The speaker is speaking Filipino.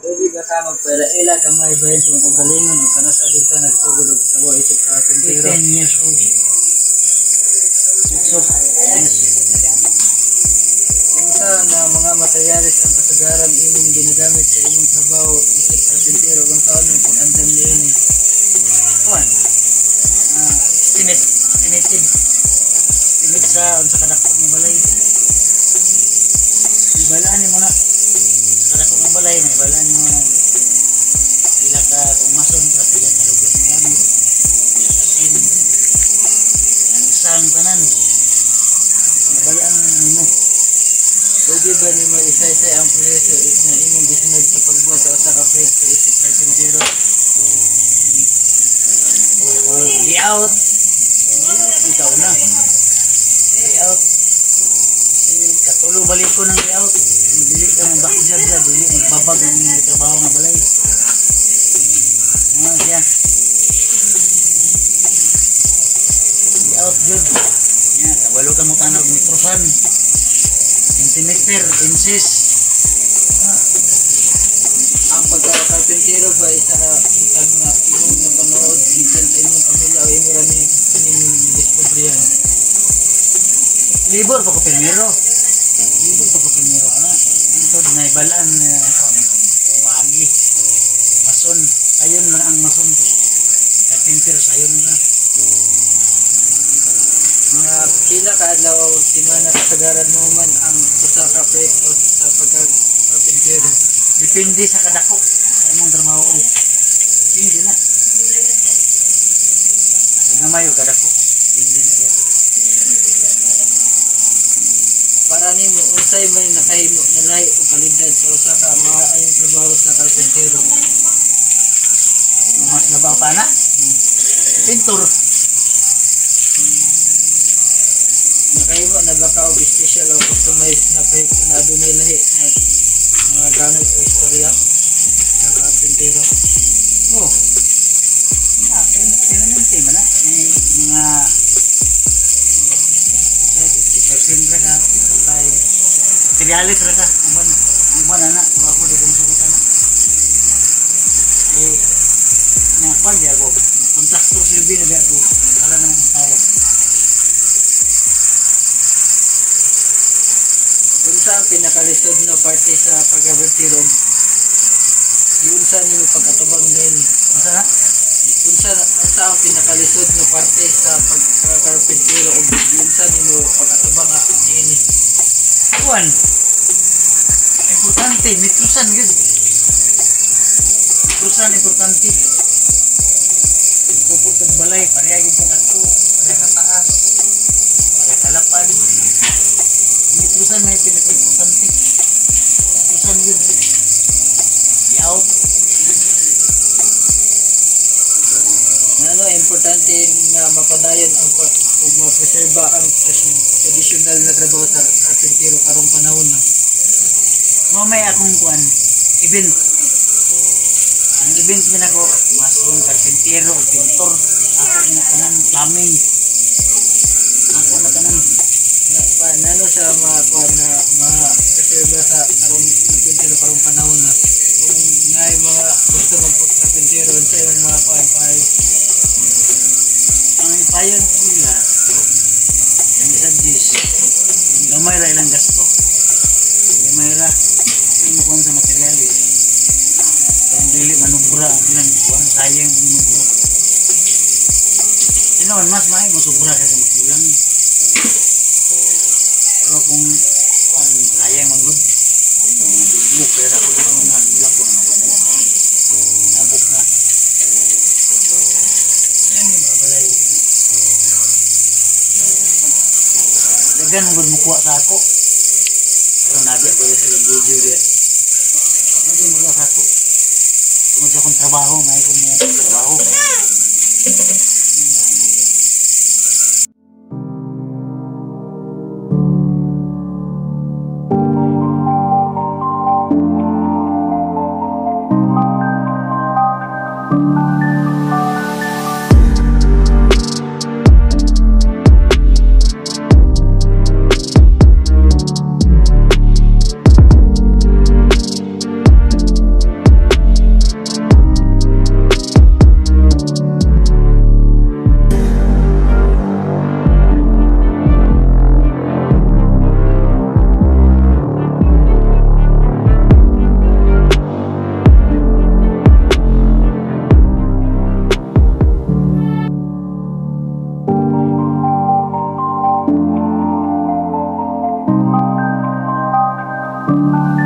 Pwede ba ka magpala-ila ka may bayan sa mga kagalingon o kanas adin ka nagsugod og trabaho isip karpentero? 10 years old. So, yes. Unsa na mga materyales ang kasagaran imong ginagamit sa imong trabaho isip karpentero kung saan mo pag-andam niini? Kuan. Estimated sa unsa kadako ng balay. Ibalaan mo na sa kadako ng balay na ibalaan mo na pila ka kung mason ka pila ka lugar mo gamit. Asin. Ang isang tanan. Ibalaan mo. Pwede ba ni mo isa-isa ang proseso na imong gisunod sa pagbuhat sa usa ka proyekto isip karpentero? Layout. Ikaw na. Layout. Katulo balik ko ng layout. Dili ka magbakjab dyan. Dili magbabag ng trabaho nga balay. Ano siya? Layout good. Yan. Kabalo ka mo tanong mikrosan. Centimeter, inches. Ang pagka-karpentero ba isa ka butang nga imong napanood gikan sa imong pamilya o imo ra ni diskubrihan? Libor pa ko primero. Libor pa ko primero. Ito na ibalaan maagi. Mason. Ayon lang ang mason. Carpenter sayon lang. Mga pila ka adlaw o semana kasagaran mo man ang usa ka proyekto sa pagka-karpentero? Depende sa kadako sa imong trabaho. Hindi na. Sa gamay o kadako. Hindi na yan. Para nimo unsay man nakahimo nalay o kalidad sa usa ka maayong trabaho sa karpentero? Mas labaw pa na. Pintor. Nakahimo na ba ka og special o customized na proyekto na adunay lahi na mga gamit o istorya sa karpentero? Oh. Pinanente man na. May mga ipasin ra ka. Tayo. Materialis ra ka. Uban na na. Ako di ko masubukan na. Nakuan di ako. Kontraktor silbi na di ako. Kala na tayo. Unsa ang pinakalisod na parte sa pagkarpentero? Unsa nimo pag-atubang nini? Unsa na? Unsa ang pinakalisod na parte sa pagkarpentero o unsa nimo pag-atubang nini? Kuan. Importante, mitrosan gud. Mitrosan importante. Pupod kag balay, pareha gid sa dako, pareha ka taas, pareha ka lapad. Mitrosan may pinaka-importante. Mitrosan gud. Layout. Ano importante nga mapadayon ang ug mapreserba ang traditional na trabaho sa karpentero karong panahon na? Mamay akong kuan, event. Ang event man ako, mason, karpentero, pintor. Ako na tanan, plumbing. Ako na tanan. Nano sa mga kuan na ma-preserba sa karpentero karong panahon na? Kung ngay mga gusto magpag-karpentero, sa yung mga kuan payo? Ang ipayon nila, ang isa-gis, gamay ra ilang gasto. Gamay ra. Ang kuan sa materialis. Ang dili manubra, ang ilang kuan sayang ang manubra. Sinawan, mas maay mo sobra kasi makulang. Pero kung kuan, sayang man good. Buk, kaya ako dito na bulak ko na. Nabuk na. Yan yung mga balay. Dagan gud mo kuha sa ako. Pero nabi ako sa video dia. Hindi mo kuha sa ako. Tungod sa akong trabaho, may kong trabaho. Salamat.